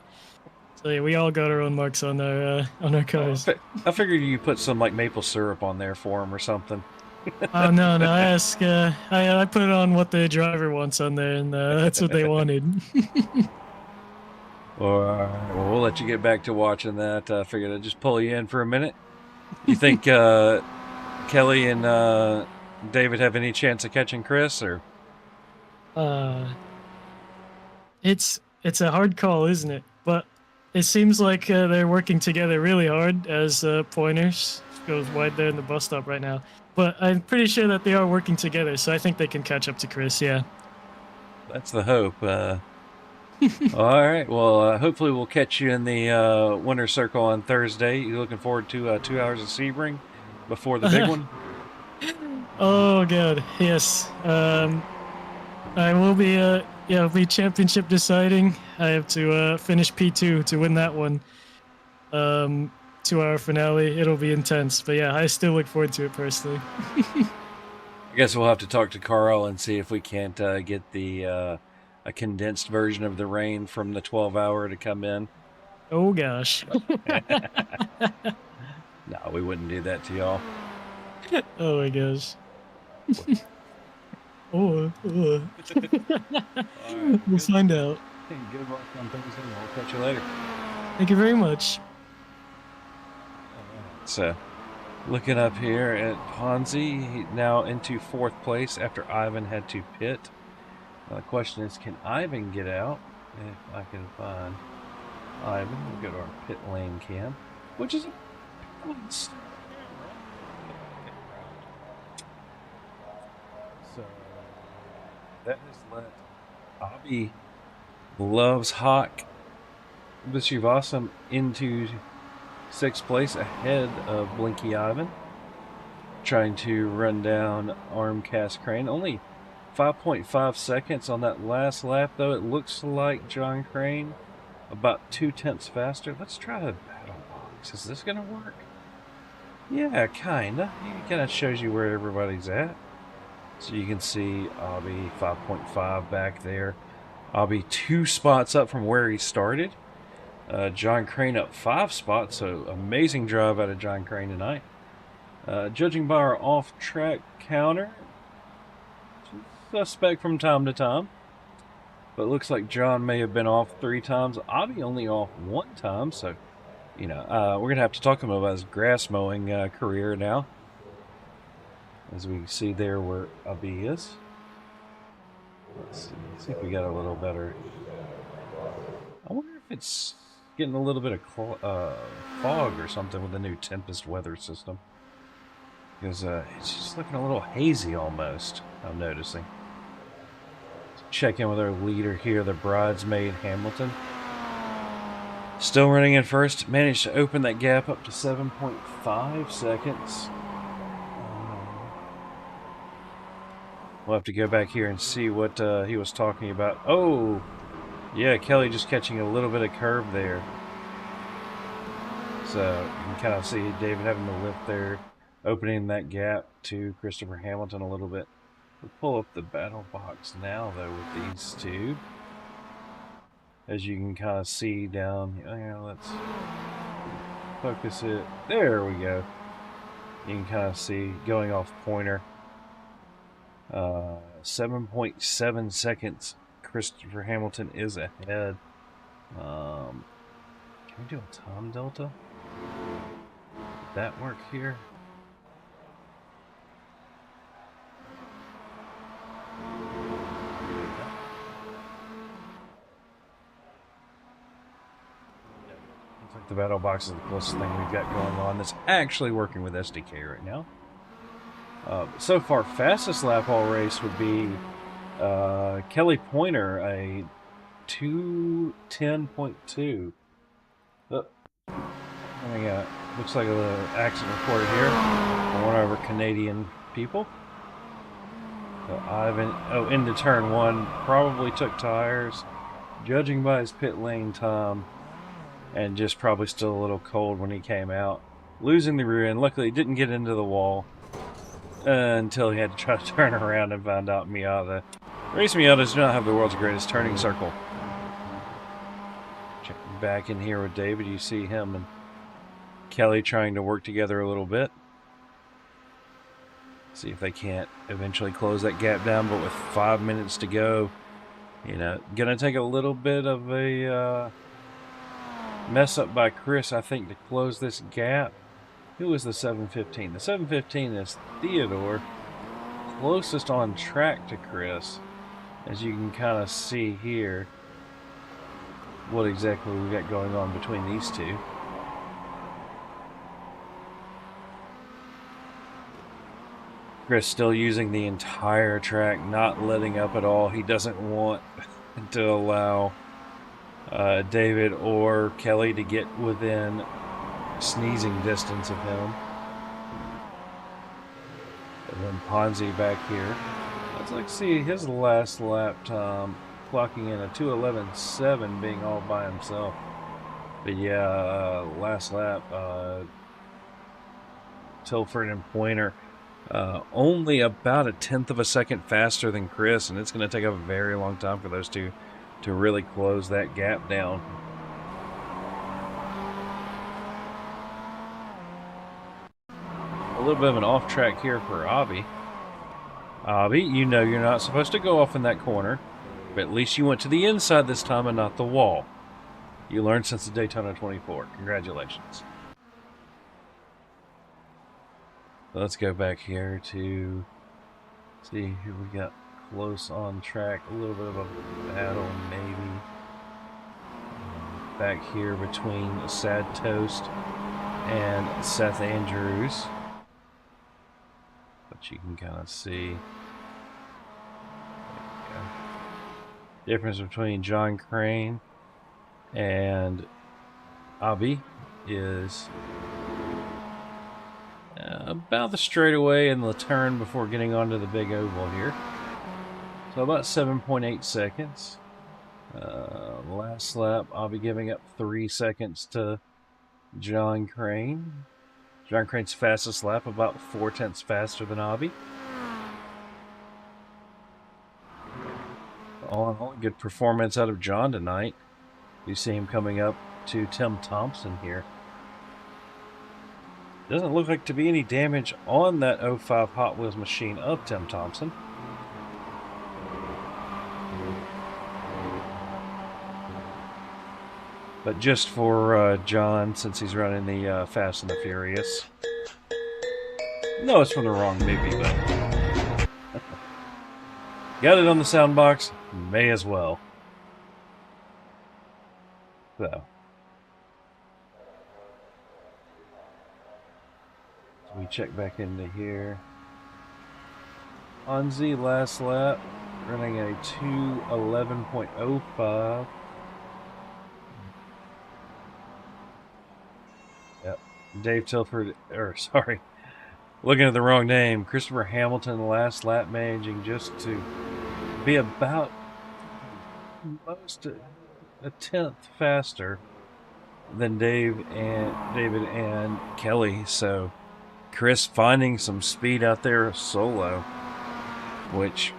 So yeah, we all got our own marks on our cars. I figured you put some like maple syrup on there for him or something. Oh no, I put it on what the driver wants on there, and that's what they wanted. All right, well, we'll let you get back to watching that. I figured I'd just pull you in for a minute. You think Kelly and David have any chance of catching Chris, or? It's a hard call, isn't it? But it seems like they're working together really hard as Pointers goes wide there in the bus stop right now. But I'm pretty sure that they are working together, so I think they can catch up to Chris, yeah. That's the hope. All right, well, hopefully we'll catch you in the winner's circle on Thursday. You looking forward to 2 hours of Sebring before the big one? Oh god, yes. I will be it'll be championship deciding. I have to finish P2 to win that one. 2 hour finale. It'll be intense, but yeah, I still look forward to it personally. I guess we'll have to talk to Carl and see if we can't get the a condensed version of the rain from the 12-hour to come in. Oh gosh. No, we wouldn't do that to y'all. Oh my gosh. Oh. All right, We'll find out. good luck on Thursday. We'll catch you later. Thank you very much. So, Looking up here at Ponzi, now into 4th place after Ivan had to pit. The question is, can Ivan get out? If I can find Ivan, we'll go to our pit lane cam, which is a so that has let Bobby Loves Hawk Vishivasam into 6th place ahead of Blinky Ivan, trying to run down Armcast Crane. Only 5.5 seconds on that last lap, though. It looks like John Crane about 2/10 faster. Let's try the battle box. Is this gonna work? Yeah, kinda. It kinda shows you where everybody's at. So you can see Abby 5.5 back there. Abby 2 spots up from where he started. John Crane up 5 spots, so amazing drive out of John Crane tonight. Judging by our off-track counter, suspect from time to time, but looks like John may have been off 3 times. Abby only off 1 time, so you know we're gonna have to talk to him about his grass mowing career now. As we see there where Abby is. Let's see if we got a little better. I wonder if it's getting a little bit of fog or something with the new Tempest weather system. Because it's just looking a little hazy almost, I'm noticing. Let's check in with our leader here, the bridesmaid Hamilton. Still running in first. Managed to open that gap up to 7.5 seconds. We'll have to go back here and see what he was talking about. Oh! Yeah, Kelly just catching a little bit of curve there. So you can kind of see David having to lift there, opening that gap to Christopher Hamilton a little bit. We'll pull up the battle box now, though, with these two. As you can kind of see down here, let's focus it. There we go. You can kind of see going off pointer. 7.7 seconds. Christopher Hamilton is ahead. Can we do a time delta? Would that work here? Looks like the battle box is the closest thing we've got going on that's actually working with SDK right now. So far, fastest lap all race would be Kelly Pointer, a 2:10.2. Looks like an accident reported here on one of our Canadian people. So Ivan, into turn 1, probably took tires, judging by his pit lane time, and just probably still a little cold when he came out. Losing the rear end. Luckily, he didn't get into the wall until he had to try to turn around and find out Miata. Race Miatas do not have the world's greatest turning circle. Checking back in here with David, you see him and Kelly trying to work together a little bit. See if they can't eventually close that gap down, but with 5 minutes to go, you know, gonna take a little bit of a mess up by Chris, I think, to close this gap. Who was the 715? The 715 is Theodore, closest on track to Chris. As you can kind of see here what exactly we got going on between these two. Chris still using the entire track, not letting up at all. He doesn't want to allow David or Kelly to get within sneezing distance of him. And then Ponzi back here. Let's like see his last lap time, clocking in a 2:11.7, being all by himself. But yeah, last lap, Tilford and Pointer only about 1/10 of a second faster than Chris, and it's going to take a very long time for those two to really close that gap down. A little bit of an off track here for Avi. Avi, you know you're not supposed to go off in that corner, but at least you went to the inside this time and not the wall. You learned since the Daytona 24. Congratulations. Let's go back here to see who we got close on track. A little bit of a battle, maybe. Back here between Sad Toast and Seth Andrews. But you can kind of see. Difference between John Crane and Abby is about the straightaway and the turn before getting onto the big oval here. So about 7.8 seconds. Last lap, I'll be giving up 3 seconds to John Crane. John Crane's fastest lap, about 4/10 faster than Abby. All in all, good performance out of John tonight. You see him coming up to Tim Thompson here. Doesn't look like to be any damage on that 05 Hot Wheels machine of Tim Thompson. But just for John, since he's running the Fast and the Furious. No, it's from the wrong movie, but got it on the sound box. May as well. So we check back into here. Onzi last lap, running a 2:11.05. Yep, Dave Tilford, or sorry, looking at the wrong name. Christopher Hamilton last lap, managing just to be about almost a 10th faster than David and Kelly. So Chris finding some speed out there solo, which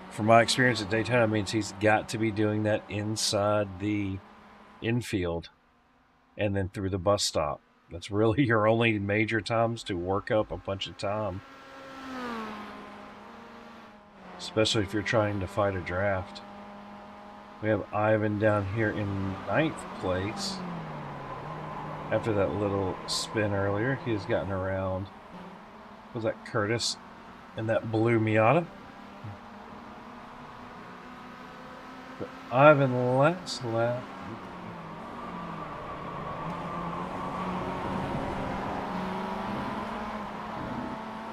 from my experience at Daytona means he's got to be doing that inside the infield and then through the bus stop. That's really your only major times to work up a bunch of time, especially if you're trying to fight a draft. We have Ivan down here in 9th place. After that little spin earlier, he has gotten around. Was that Curtis in that blue Miata? But Ivan last lap.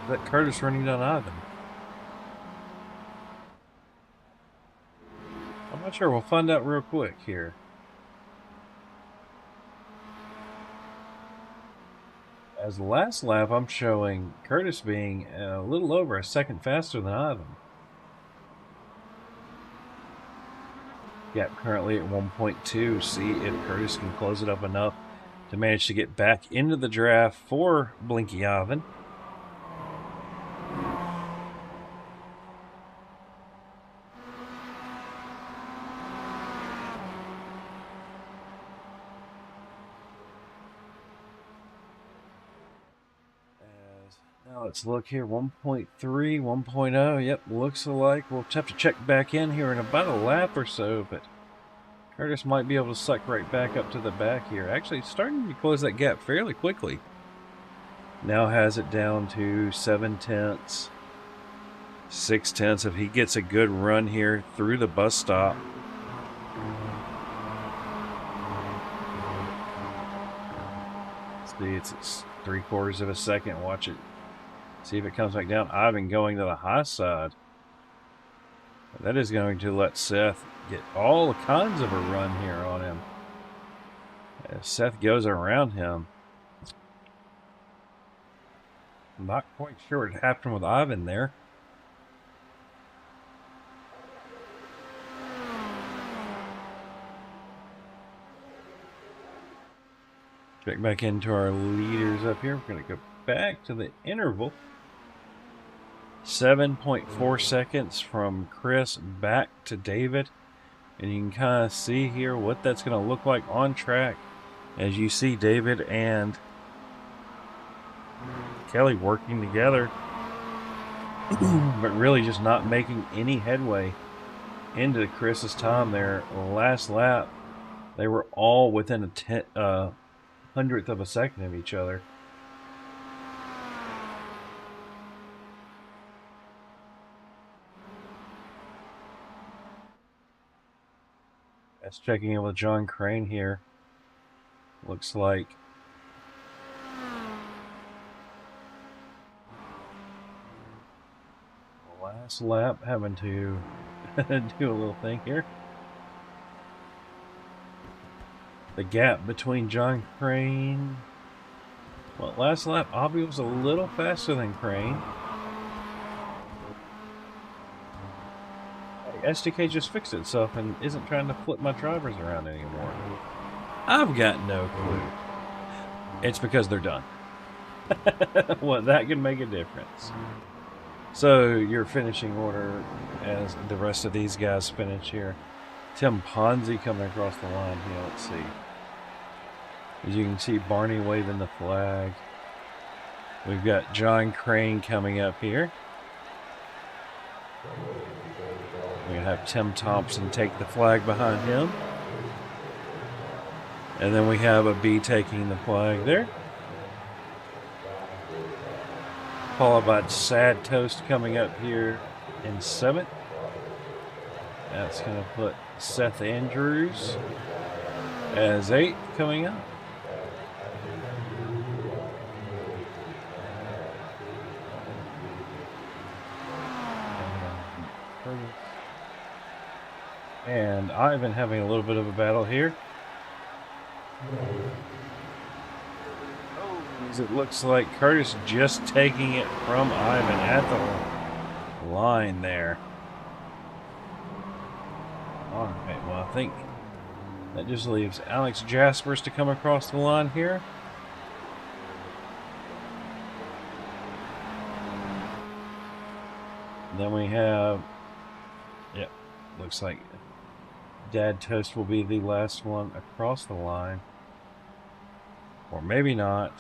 Is that Curtis running down Ivan? I'm not sure. We'll find out real quick here. As the last lap, I'm showing Curtis being a little over a second faster than Ivan. Gap currently at 1.2. See if Curtis can close it up enough to manage to get back into the draft for Blinky Ivan. Now let's look here, 1.3, 1.0, yep, looks alike. We'll have to check back in here in about a lap or so, but Curtis might be able to suck right back up to the back here. Actually, starting to close that gap fairly quickly. Now has it down to 7/10, 6/10 if he gets a good run here through the bus stop. See, it's 3/4 of a second. Watch it. See if it comes back down. Ivan going to the high side. That is going to let Seth get all kinds of a run here on him. As Seth goes around him. I'm not quite sure what happened with Ivan there. Check back into our leaders up here. We're going to go back to the interval. 7.4 seconds from Chris back to David. And you can kind of see here what that's going to look like on track as you see David and Kelly working together, but really just not making any headway into Chris's time there. Last lap, they were all within a 100th of a second of each other. Just checking in with John Crane here. Looks like the last lap having to do a little thing here. The gap between John Crane. Well, last lap, Avi was a little faster than Crane. SDK just fixed itself and isn't trying to flip my drivers around anymore. I've got no clue. It's because they're done. Well, that can make a difference. So your finishing order as the rest of these guys finish here. Tim Ponzi coming across the line here. Let's see. As you can see, Barney waving the flag. We've got John Crane coming up here. We're going to have Tim Thompson take the flag behind him. And then we have a B taking the flag there. Followed by Sad Toast coming up here in 7th. That's going to put Seth Andrews as 8th coming up. And Ivan having a little bit of a battle here. It looks like Curtis just taking it from Ivan at the line there. Alright, well, I think that just leaves Alex Jaspers to come across the line here. Then we have, yep, looks like Dad Toast will be the last one across the line. Or maybe not.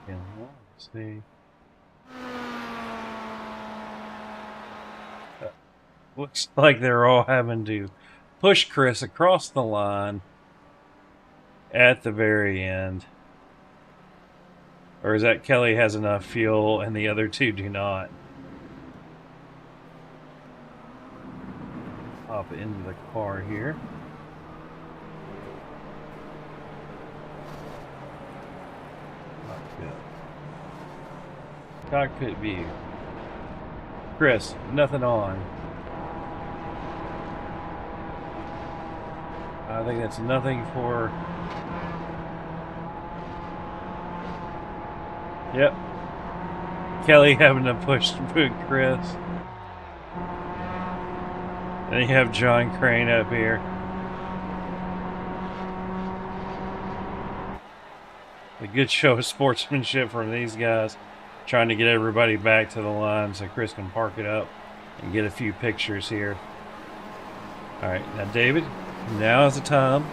Let's see. Looks like they're all having to push Chris across the line at the very end. Or is that Kelly has enough fuel and the other two do not? Hop into the car here. Cockpit view. Chris, nothing on. I think that's nothing for... Yep. Kelly having to push Chris. And you have John Crane up here. A good show of sportsmanship from these guys. Trying to get everybody back to the line so Chris can park it up and get a few pictures here. Alright, now David, now is the time.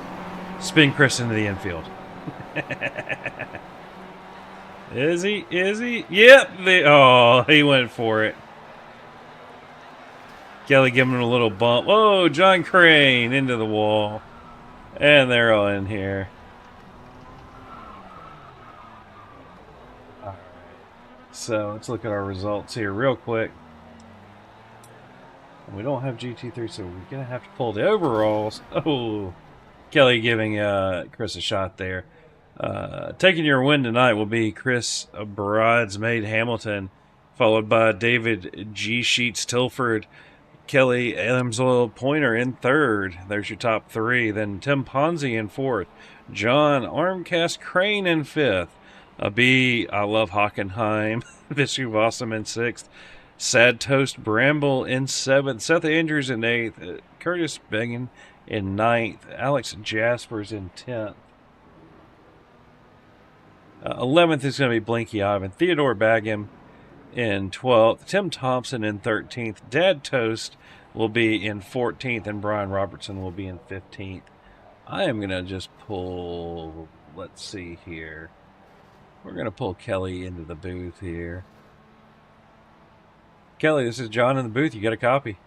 Spin Chris into the infield. Is he? Is he? Yep. Oh, he went for it. Kelly giving him a little bump. Oh, John Crane into the wall. And they're all in here. Alright. So let's look at our results here real quick. We don't have GT3, so we're going to have to pull the overalls. Oh, Kelly giving Chris a shot there. Taking your win tonight will be Chris Bridesmaid Hamilton, followed by David G. Sheets Tilford, Kelly Elmslow Pointer in 3rd. There's your top 3. Then Tim Ponzi in 4th. John Armcast Crane in 5th. A B, I Love Hockenheim, Vishuvassam in 6th. Sad Toast Bramble in 7th. Seth Andrews in 8th. Curtis Beggin in 9th. Alex Jaspers in 10th. 11th is going to be Blinky Ivan. Theodore Baggum in 12th. Tim Thompson in 13th. Dad Toast will be in 14th. And Brian Robertson will be in 15th. I am going to just pull, let's see here. We're going to pull Kelly into the booth here. Kelly, this is John in the booth. You got a copy.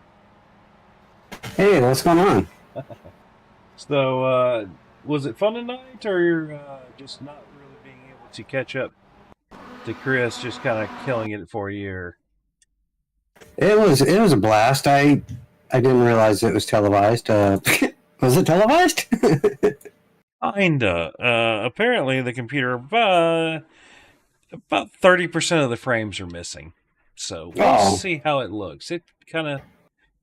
Hey, what's going on? So, was it fun tonight, or you're just not really being able to catch up? to Chris just kind of killing it for you? Or... It was a blast. I didn't realize it was televised. Was it televised? Kinda. Apparently, the computer about 30% of the frames are missing. So we'll see how it looks. It kind of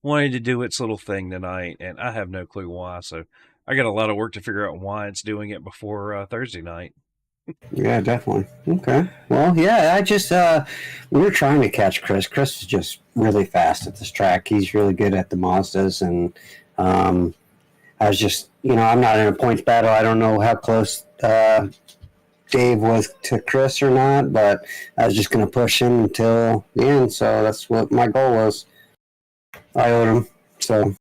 wanted to do its little thing tonight, and I have no clue why. So I got a lot of work to figure out why it's doing it before Thursday night. Yeah, definitely. Okay. Well, yeah, I just we were trying to catch Chris. Chris is just really fast at this track. He's really good at the Mazdas, and I was just, I'm not in a points battle. I don't know how close Dave was to Chris or not, but I was just going to push him until the end. So that's what my goal was. I owed him. So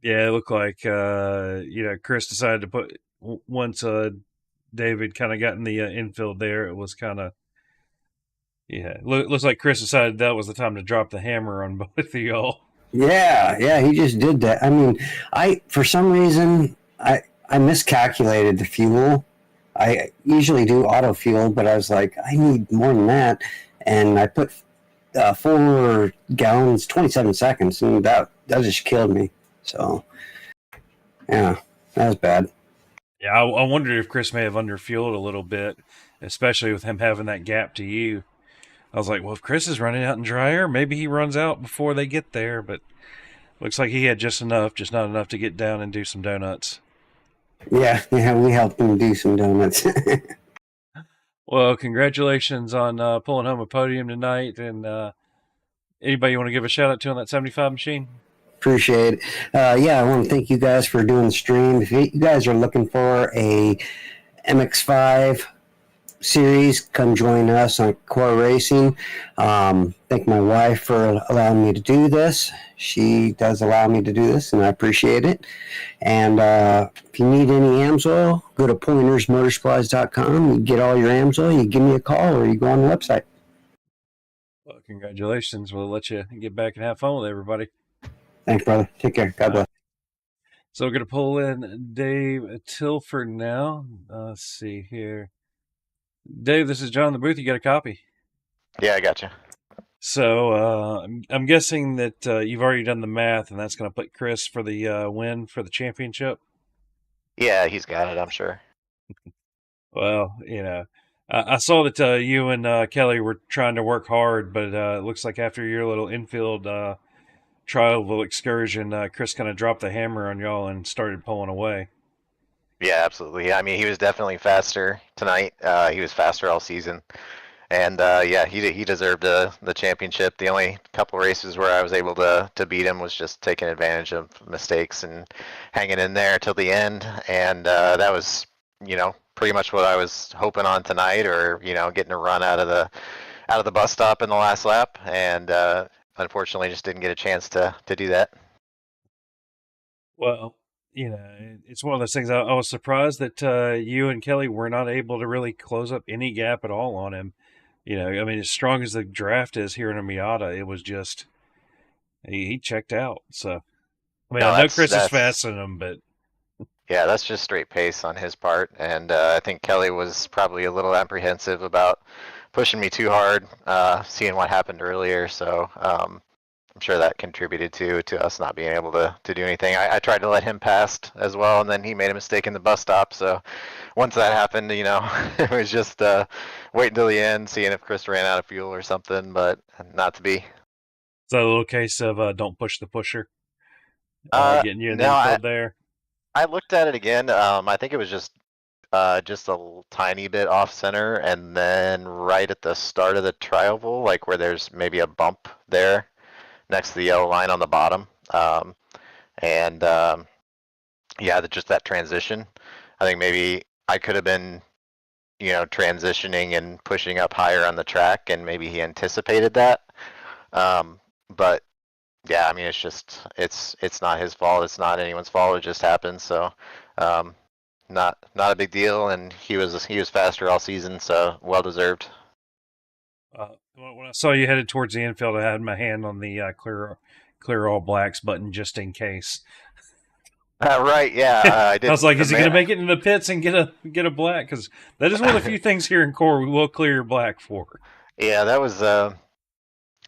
yeah, it looked like Chris decided to put once David kind of got in the infield there. It was kind of looks like Chris decided that was the time to drop the hammer on both of y'all. Yeah, he just did that. I mean, for some reason I miscalculated the fuel. I usually do auto fuel, but I was like, I need more than that, and I put 4 gallons, 27 seconds, and that just killed me. So, yeah, that was bad. Yeah, I wondered if Chris may have underfueled a little bit, especially with him having that gap to you. I was like, well, if Chris is running out in dry air, maybe he runs out before they get there, but looks like he had just enough, just not enough to get down and do some donuts. Yeah, we helped him do some donuts. Well, congratulations on pulling home a podium tonight, and anybody you want to give a shout out to on that 75 machine? Appreciate it. Yeah, I want to thank you guys for doing the stream. If you guys are looking for a MX-5 series, come join us on CORE Racing. Thank my wife for allowing me to do this. She does allow me to do this, and I appreciate it. And if you need any AMSOIL, go to pointersmotorsupplies.com. You get all your AMSOIL, you give me a call, or you go on the website. Well, congratulations. We'll let you get back and have fun with everybody. Thanks, brother. Take care. God bless. So we're going to pull in Dave Tilford now. Let's see here. Dave, this is John in the booth. You got a copy? Yeah, I got you. So I'm guessing that you've already done the math, and that's going to put Chris for the win for the championship. Yeah, he's got it, I'm sure. Well, I saw that you and Kelly were trying to work hard, but it looks like after your little infield trial excursion, Chris kind of dropped the hammer on y'all and started pulling away. Yeah, absolutely. I mean, he was definitely faster tonight. He was faster all season. And yeah, he deserved the championship. The only couple races where I was able to beat him was just taking advantage of mistakes and hanging in there till the end. And that was, pretty much what I was hoping on tonight, or getting a run out of the bus stop in the last lap. And unfortunately, just didn't get a chance to do that. Well, it's one of those things. I was surprised that you and Kelly were not able to really close up any gap at all on him. I mean, as strong as the draft is here in a Miata, it was just he checked out. So, I mean, No, I know Chris is faster than him, but yeah, that's just straight pace on his part. And I think Kelly was probably a little apprehensive about pushing me too hard, seeing what happened earlier. So I'm sure that contributed to us not being able to do anything. I tried to let him pass as well, and then he made a mistake in the bus stop. So once that happened, it was just wait until the end, seeing if Chris ran out of fuel or something, but not to be. Is that a little case of don't push the pusher? Getting you in the infield there? I looked at it again. I think it was just a tiny bit off center, and then right at the start of the tri-oval, like where there's maybe a bump there next to the yellow line on the bottom. Yeah, just that transition. I think maybe I could have been, transitioning and pushing up higher on the track, and maybe he anticipated that. But yeah, I mean, it's not his fault. It's not anyone's fault. It just happened. So, not a big deal. And he was faster all season, so well deserved. When I saw you headed towards the infield, I had my hand on the clear all blacks button just in case. Right, yeah, I I was did. like, is he going to make it in the pits and get a black? Because that is one of the few things here in core we will clear your black for. Yeah, that was a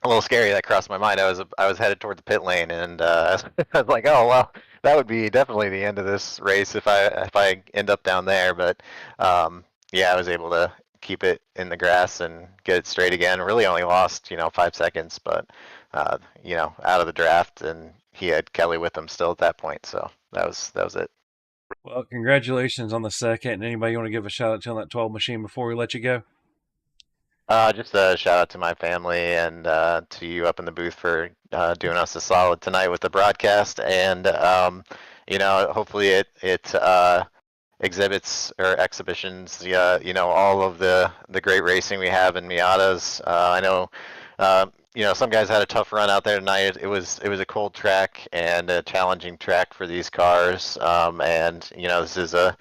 little scary. That crossed my mind. I was headed toward the pit lane, and I was like, oh well, that would be definitely the end of this race if I end up down there. But yeah, I was able to keep it in the grass and get it straight again. Really only lost 5 seconds, but out of the draft, and he had Kelly with him still at that point. So that was it. Well, congratulations on the second. And anybody you want to give a shout out to on that 12 machine before we let you go? Just a shout out to my family and to you up in the booth for doing us a solid tonight with the broadcast, and hopefully it exhibits or exhibitions, all of the great racing we have in Miatas. I know, some guys had a tough run out there tonight. It was a cold track and a challenging track for these cars, and this is a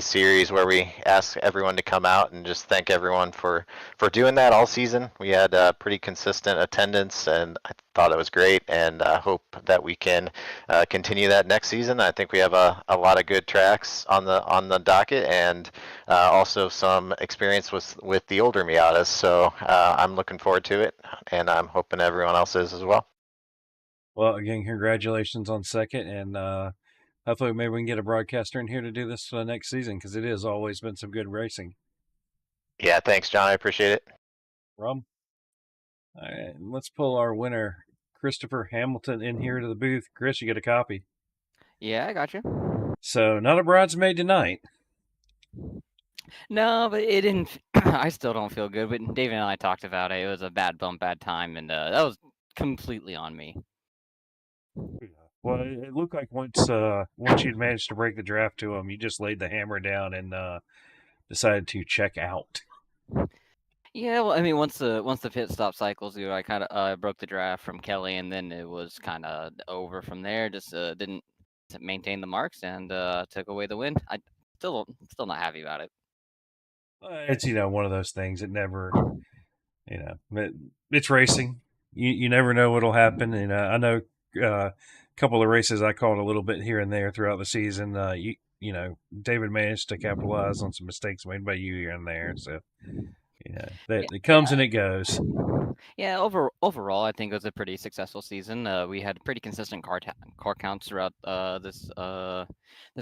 series where we ask everyone to come out and just thank everyone for doing that all season. We had pretty consistent attendance, and I thought it was great, and I hope that we can continue that next season. I think we have a lot of good tracks on the docket, and also some experience with the older Miatas. So I'm looking forward to it, and I'm hoping everyone else is as well. Well, again, congratulations on second, and hopefully maybe we can get a broadcaster in here to do this next season because it has always been some good racing. Yeah, thanks, John. I appreciate it. Rum. All right, let's pull our winner, Christopher Hamilton, in here to the booth. Chris, you get a copy. Yeah, I got you. So, not a bridesmaid tonight. No, but it didn't. I still don't feel good. But David and I talked about it. It was a bad bump, bad time, and that was completely on me. Well, it looked like once you'd managed to break the draft to him, you just laid the hammer down and decided to check out. Yeah, well, I mean, once the pit stop cycles, I kind of broke the draft from Kelly, and then it was kind of over from there. Just didn't maintain the marks and took away the win. I still not happy about it. It's one of those things. It never, it's racing. You never know what'll happen. And I know a couple of races I called a little bit here and there throughout the season. David managed to capitalize on some mistakes made by you here and there. So that it comes and it goes. Yeah, overall, I think it was a pretty successful season. We had pretty consistent car counts throughout this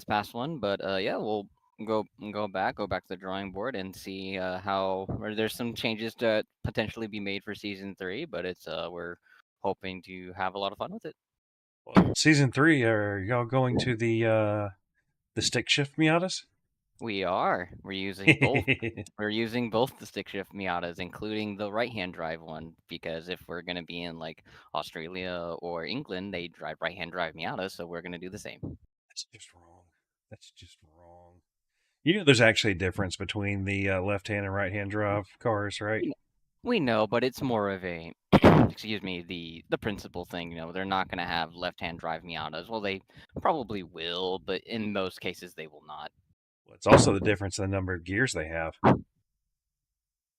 past one, but yeah, we'll go back to the drawing board and see where there's some changes to potentially be made for season 3, but it's we're hoping to have a lot of fun with it. Well, season 3, are y'all going to the stick shift Miatas? We are. We're using both. We're using both the stick shift Miatas, including the right-hand drive one, because if we're gonna be in like Australia or England, they drive right-hand drive Miatas, so we're gonna do the same. That's just wrong. That's just wrong. There's actually a difference between the left-hand and right-hand drive cars, right? We know, but it's more of a excuse me, the principal thing. They're not gonna have left-hand drive Miatas. Well, they probably will, but in most cases they will not. Well, it's also the difference in the number of gears they have.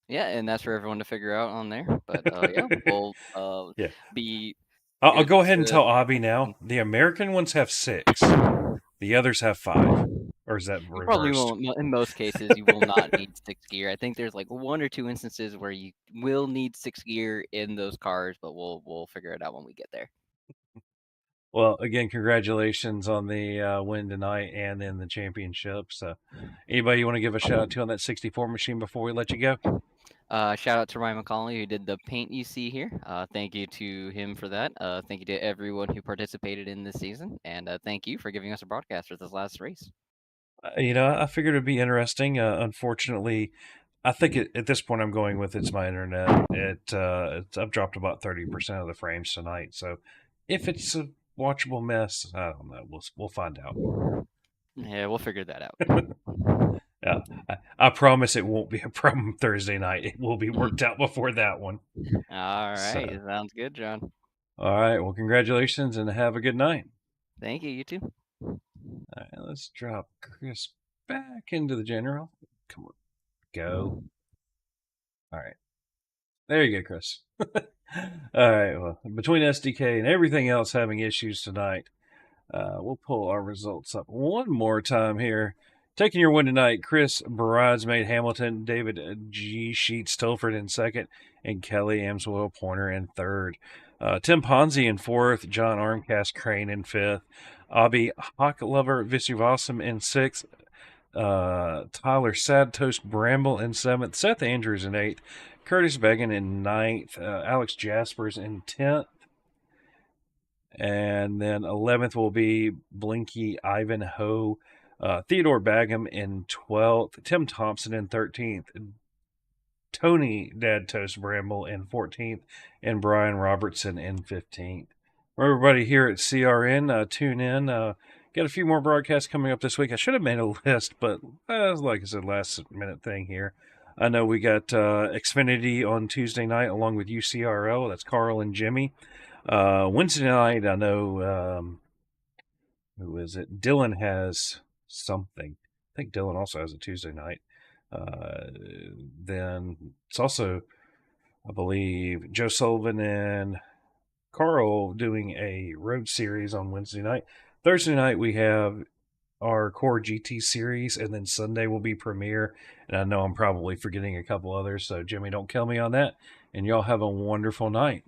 Yeah, and that's for everyone to figure out on there. But yeah, we'll Yeah. be. I'll go ahead and tell Abby now. The American ones have 6. The others have 5. Or is that reversed? You probably won't. In most cases, you will not need 6 gear. I think there's like 1 or 2 instances where you will need 6 gear in those cars, but we'll figure it out when we get there. Well, again, congratulations on the win tonight and in the championship. So, anybody you want to give a shout out to on that 64 machine before we let you go? Shout out to Ryan McConnell who did the paint you see here. Thank you to him for that. Thank you to everyone who participated in this season, and thank you for giving us a broadcast for this last race. I figured it'd be interesting. Unfortunately, I think at this point I'm going with it's my internet. I've dropped about 30% of the frames tonight. So, if it's a watchable mess, I don't know. We'll find out. Yeah, we'll figure that out. Yeah, I promise it won't be a problem Thursday night. It will be worked out before that one. All right, sounds good, John. All right, well, congratulations and have a good night. Thank you. You too. All right, let's drop Chris back into the general. Come on, go. All right, there you go, Chris. All right, well, between SDK and everything else having issues tonight, We'll pull our results up one more time here. Taking your win tonight, Chris Bridesmaid Hamilton, David G. Sheets Tilford in second, and Kelly Amswell Pointer in third. Tim Ponzi in fourth, John Armcast Crane in fifth, Abby Hawklover Visuvasam in sixth, Tyler Sad Toast Bramble in seventh, Seth Andrews in eighth, Curtis Began in ninth, Alex Jaspers in 10th, and then 11th will be Blinky Ivanhoe, Theodore Bagham in 12th, Tim Thompson in 13th, Tony Dad Toast Bramble in 14th, and Brian Robertson in 15th. For everybody here at CRN, tune in. Got a few more broadcasts coming up this week. I should have made a list, but like I said, last minute thing here. I know we got Xfinity on Tuesday night along with UCRL. That's Carl and Jimmy. Wednesday night, I know, who is it? Dylan has something. I think Dylan also has a Tuesday night. Then it's also, I believe, Joe Sullivan and Carl doing a road series on Wednesday night. Thursday night, we have our Core GT series, and then Sunday will be Premiere. And I know I'm probably forgetting a couple others, so Jimmy, don't kill me on that. And y'all have a wonderful night.